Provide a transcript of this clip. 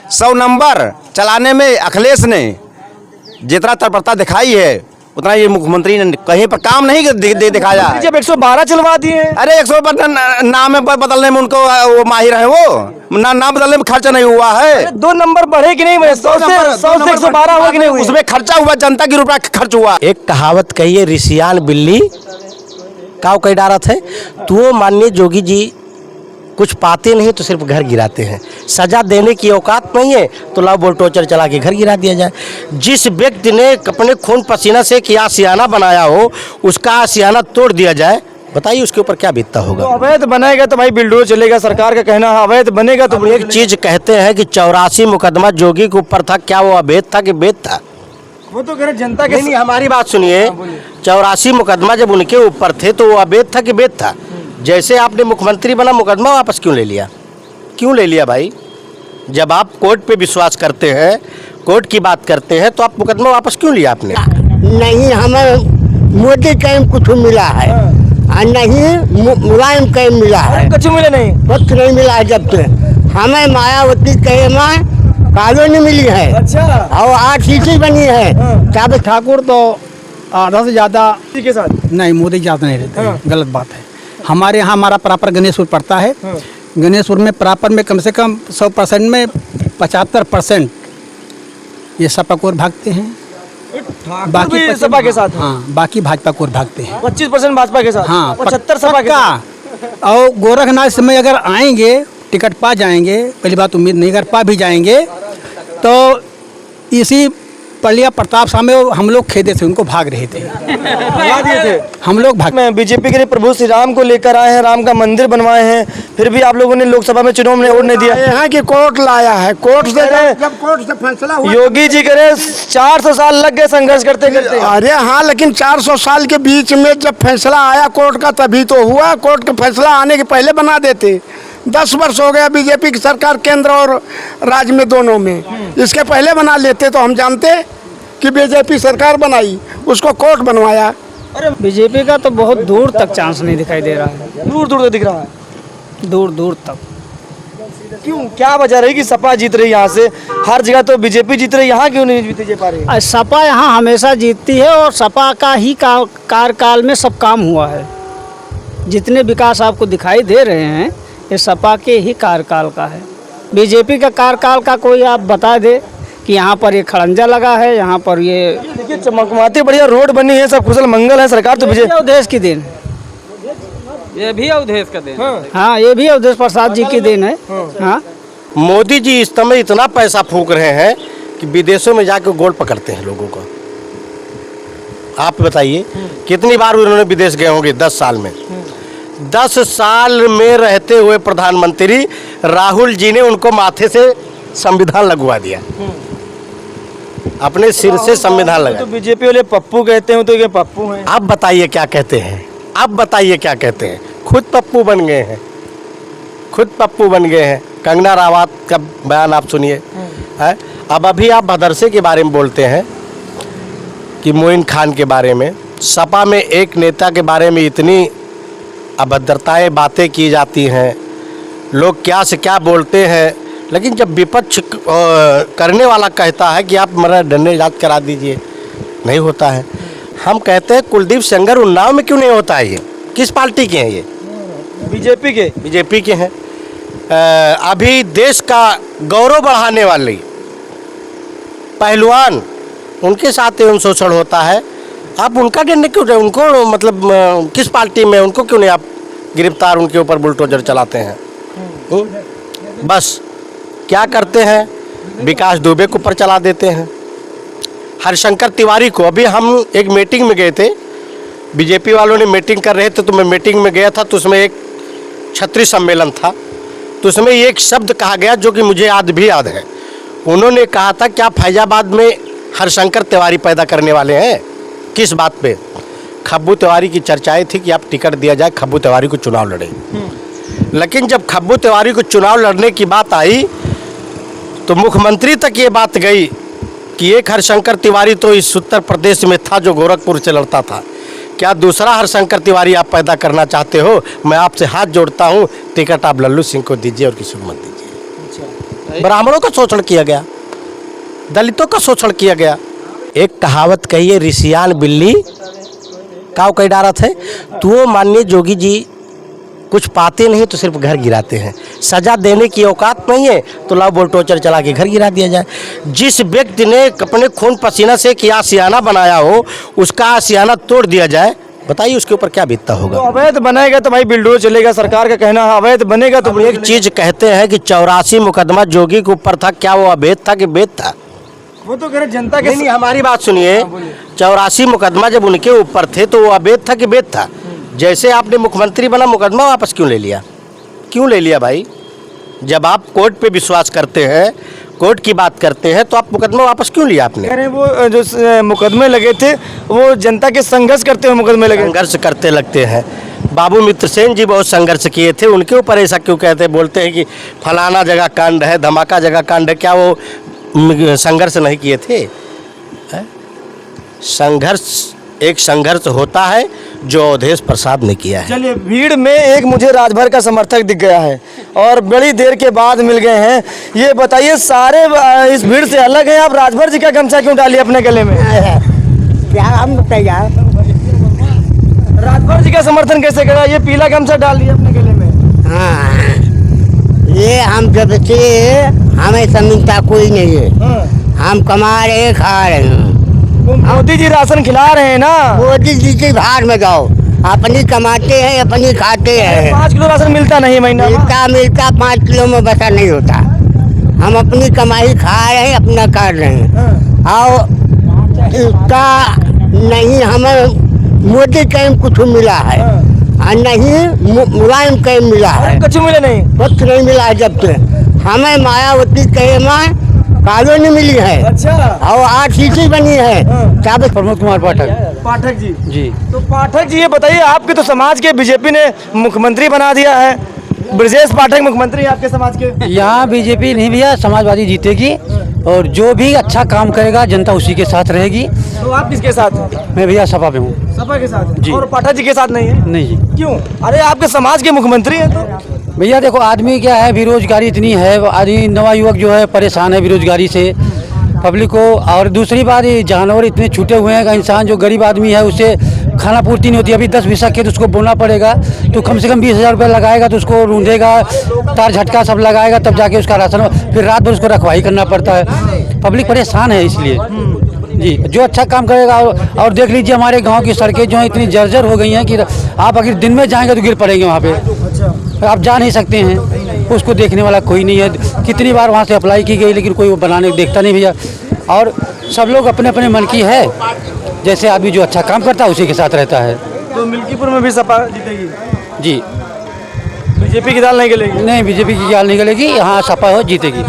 100 number चलाने में अखिलेश ने जितना तत्परता दिखाई है उतना ये मुख्यमंत्री ने कहीं पर काम नहीं दिखाया है। जब 112 चलवा दिए हैं। अरे 100 नाम बदलने में उनको वो माहिर है, वो नाम बदलने में खर्चा नहीं हुआ है। 2 नंबर बढ़े कि नहीं, 100 से 112 हुआ कि नहीं हुआ? उसमें खर्चा हुआ, जनता की रुपया खर्च हुआ। एक कहावत कही है, ऋषियान बिल्ली काव कई डारत है। तो वो माननीय जोगी जी कुछ पाते नहीं तो सिर्फ घर गिराते हैं। सजा देने की औकात नहीं है तो लाओ बुलडोजर चला के घर गिरा दिया जाए। जिस व्यक्ति ने अपने खून पसीना से कि आशियाना बनाया हो उसका आशियाना तोड़ दिया जाए, बताइए उसके ऊपर क्या बीतता होगा। तो अवैध बनेगा तो भाई बिल्डोजर चलेगा, सरकार का कहना है अवैध बनेगा तो एक चीज कहते हैं कि 84 मुकदमा जोगी के ऊपर था, क्या वो अवैध था कि वैध था? वो तो कह रहे जनता के नहीं, हमारी बात सुनिए। 84 मुकदमा जब उनके ऊपर थे तो वो अवैध था कि वैध था? जैसे आपने मुख्यमंत्री बना, मुकदमा वापस क्यों ले लिया? क्यों ले लिया भाई? जब आप कोर्ट पे विश्वास करते हैं, कोर्ट की बात करते हैं, तो आप मुकदमा वापस क्यों लिया आपने? नहीं, हमें मोदी कैंप कुछ मिला है और नहीं मुलायम कैंप मिला है। कुछ मिले नहीं, कुछ नहीं मिला है। जब से हमें मायावती कहे में कॉलोनी मिली है। अच्छा। और 8 सीटें बनी है। क्या ठाकुर तो आधा से ज़्यादा के साथ नहीं, मोदी ज़्यादा नहीं रहते, गलत बात है। हमारे यहाँ हमारा प्रॉपर गणेशपुर पड़ता है। गणेशपुर में प्रॉपर में कम से कम 100% में 75% ये सपा को भागते हैं, बाकी सपा के साथ। हाँ, बाकी भाजपा को भागते हैं। 25% भाजपा के साथ। हाँ, 75 सपा के साथ। पक्का। और गोरखनाथ समय अगर आएंगे टिकट पा जाएंगे, पहली बात उम्मीद नहीं, अगर पा भी जाएंगे तो इसी पलिया प्रताप सामने हम लोग खेदे थे, उनको भाग रहे थे, भगा दिए थे। हम लोग भाग। मैं बीजेपी के लिए प्रभु श्री राम को लेकर आए हैं, राम का मंदिर बनवाए हैं, फिर भी आप लोगों ने लोकसभा में चुनाव में वोट नहीं दिया। यहाँ की कोर्ट लाया है, कोर्ट से जब कोर्ट से फैसला हुआ। योगी जी करे 400 साल लग गए संघर्ष करते करते। अरे हाँ, लेकिन 400 साल के बीच में जब फैसला आया कोर्ट का तभी तो हुआ। कोर्ट का फैसला आने के पहले बना देते। 10 वर्ष हो गया बीजेपी की सरकार केंद्र और राज्य में दोनों में, इसके पहले बना लेते तो हम जानते कि बीजेपी सरकार बनाई, उसको कोर्ट बनवाया। बीजेपी का तो बहुत दूर तक चांस नहीं दिखाई दे रहा है, दूर दूर तक दिख रहा है, दूर दूर तक। क्यों, क्या वजह रही कि सपा जीत रही यहाँ से? हर जगह तो बीजेपी जीत रही, यहाँ क्यों नहीं जीत पा रही? सपा यहाँ हमेशा जीतती है और सपा का ही कार्यकाल में सब काम हुआ है। जितने विकास आपको दिखाई दे रहे हैं ये सपा के ही कार्यकाल का है। बीजेपी का कार्यकाल का कोई आप बता दे कि यहाँ पर ये खड़ंजा लगा है, यहाँ पर ये देखिए चमकमाती बढ़िया रोड बनी है, सब कुशल मंगल है। सरकार तो बीजेपी अवधेश की देन, ये भी अवधेश का देन। हाँ, ये भी अवधेश प्रसाद जी की देन है। हाँ, मोदी जी इस समय इतना पैसा फूंक रहे हैं कि विदेशों में जाकर गोल्ड पकड़ते हैं लोगों को। आप बताइए कितनी बार उन्होंने विदेश गए होंगे 10 साल में? 10 साल में रहते हुए प्रधानमंत्री राहुल जी ने उनको माथे से संविधान लगवा दिया, अपने सिर से संविधान लगा। तो बीजेपी वाले पप्पू कहते हैं, तो ये पप्पू हैं। आप बताइए क्या कहते हैं? आप बताइए क्या कहते हैं? खुद पप्पू बन गए हैं, खुद पप्पू बन गए हैं। कंगना रावत का बयान आप सुनिए। अब अभी आप मदरसे के बारे में बोलते हैं कि मोइन खान के बारे में, सपा में एक नेता के बारे में इतनी अभद्रताएं बातें की जाती हैं, लोग क्या से क्या बोलते हैं, लेकिन जब विपक्ष करने वाला कहता है कि आप मेरा डंडे याद करा दीजिए, नहीं होता है। हम कहते हैं कुलदीप सेंगर उन्नाव में क्यों नहीं होता है? ये किस पार्टी के हैं? ये बीजेपी के हैं। अभी देश का गौरव बढ़ाने वाले पहलवान, उनके साथ एवं शोषण होता है। आप उनका डंडे क्यों, उनको मतलब किस पार्टी में, उनको क्यों नहीं आप गिरफ्तार, उनके ऊपर बुलडोजर चलाते हैं? बस क्या करते हैं, विकास दुबे को ऊपर चला देते हैं। हरिशंकर तिवारी को, अभी हम एक मीटिंग में गए थे, बीजेपी वालों ने मीटिंग कर रहे थे तो मैं मीटिंग में गया था, तो उसमें एक छत्री सम्मेलन था, तो उसमें एक शब्द कहा गया जो कि मुझे आज भी याद है। उन्होंने कहा था क्या फैजाबाद में हरिशंकर तिवारी पैदा करने वाले हैं? किस बात पे? खब्बू तिवारी की चर्चाएं थी कि आप टिकट दिया जाए, खब्बू तिवारी को चुनाव लड़े। लेकिन जब खब्बू तिवारी को चुनाव लड़ने की बात आई तो मुख्यमंत्री तक ये बात गई कि एक हरिशंकर तिवारी तो इस उत्तर प्रदेश में था जो गोरखपुर से लड़ता था, क्या दूसरा हरिशंकर तिवारी आप पैदा करना चाहते हो? मैं आपसे हाथ जोड़ता हूँ, टिकट आप लल्लू सिंह को दीजिए और किसी को मत दीजिए। ब्राह्मणों का शोषण किया गया, दलितों का शोषण किया गया। एक कहावत कही है, ऋषियान बिल्ली काव कई डारत है। तो वो माननीय जोगी जी कुछ पाते नहीं तो सिर्फ घर गिराते हैं। सजा देने की औकात नहीं है तो लाओ बुलडोजर चला के घर गिरा दिया जाए। जिस व्यक्ति ने अपने खून पसीना से किया आशियाना बनाया हो, उसका आशियाना तोड़ दिया जाए, बताइए उसके ऊपर क्या बीतता होगा। तो अवैध बनेगा तो भाई बिल्डोजर चलेगा, सरकार का कहना है अवैध बनेगा तो एक चीज कहते हैं कि 84 मुकदमा जोगी के ऊपर था, क्या वो अवैध था कि वैध था? वो तो कह रहे जनता के नहीं, हमारी बात सुनिए। 84 मुकदमा जब उनके ऊपर थे तो वो अवैध था कि वैध था? जैसे आपने मुख्यमंत्री बना, मुकदमा वापस क्यों ले लिया? क्यों ले लिया भाई? जब आप कोर्ट पे विश्वास करते हैं, कोर्ट की बात करते हैं, तो आप मुकदमा वापस क्यों लिया आपने? कह रहे हैं वो जो मुकदमे लगे थे वो जनता के संघर्ष करते हुए मुकदमे लगे। संघर्ष करते लगते हैं। बाबू मित्र सेन जी बहुत संघर्ष किए थे, उनके ऊपर ऐसा क्यों कहते बोलते हैं कि फलाना जगह कांड है, धमाका जगह कांड है? क्या वो संघर्ष नहीं किए थे? संघर्ष, एक संघर्ष होता है जो अवधेश प्रसाद ने किया है। चलिए, भीड़ में एक मुझे राजभर का समर्थक दिख गया है और बड़ी देर के बाद मिल गए हैं। ये बताइए, सारे इस भीड़ से अलग हैं, आप राजभर जी का गमछा क्यों डालिए अपने गले में? क्या हम बताइए? राजभर जी का समर्थन कैसे करा? ये पीला गमछा डाल दिया अपने गले में। हाँ, ये हम जब से हमें समझता कोई नहीं है। हम कमा रहे, खा रहे हैं। मोदी जी राशन खिला रहे हैं ना। मोदी जी के बाहर में जाओ, अपनी कमाते हैं, अपनी खाते हैं। 5 किलो राशन मिलता नहीं महीना में। मिलता 5 किलो में बसा नहीं होता। हम अपनी कमाई खा रहे हैं, अपना कर रहे हैं। और इसका नहीं हमें मोदी कैम कुछ मिला है और नहीं मुलायम कैम मिला है। कुछ मिले नहीं, कुछ नहीं मिला है। जब से हमें मायावती कहे में कॉलोनी मिली है। अच्छा। और 8 सीटें बनी है। क्या प्रमोद कुमार पाठक। पाठक जी जी। तो पाठक जी, ये बताइए, आपके तो समाज के बीजेपी ने मुख्यमंत्री बना दिया है, ब्रजेश पाठक मुख्यमंत्री है आपके समाज के। यहाँ बीजेपी नहीं भैया, समाजवादी जीतेगी और जो भी अच्छा काम करेगा जनता उसी के साथ रहेगी। तो आप किसके साथ हैं? मैं भैया सपा में हूँ। सपा के साथ जी। और पाठक जी के साथ नहीं है? नहीं जी। क्यों? अरे आपके समाज के मुख्यमंत्री हैं तो। भैया देखो, आदमी क्या है, बेरोजगारी इतनी है, आदमी नवा युवक जो है परेशान है बेरोजगारी से पब्लिक को। और दूसरी बात, ये जानवर इतने छूटे हुए हैं कि इंसान जो गरीब आदमी है उसे खाना पूर्ति नहीं होती। अभी 10 बीसा खेत उसको बोना पड़ेगा तो कम से कम 20,000 रुपये लगाएगा, तो उसको रूंधेगा, तार झटका सब लगाएगा, तब जाके उसका राशन। फिर रात भर उसको रखवाही करना पड़ता है। पब्लिक परेशान है इसलिए जी। जो अच्छा काम करेगा। और देख लीजिए, हमारे गांव की सड़कें जो हैं इतनी जर्जर हो गई हैं कि आप अगर दिन में जाएंगे तो गिर पड़ेंगे वहाँ पे। आप जा नहीं सकते हैं, उसको देखने वाला कोई नहीं है। कितनी बार वहाँ से अप्लाई की गई लेकिन कोई वो बनाने देखता नहीं भैया। और सब लोग अपने अपने मन की है, जैसे आदमी जो अच्छा काम करता है उसी के साथ रहता है। तो मिल्कीपुर में भी सपा जीतेगी? जी। बीजेपी की दाल नहीं गलेगी? नहीं, बीजेपी की दाल नहीं गलेगी, यहाँ सपा हो जीतेगी।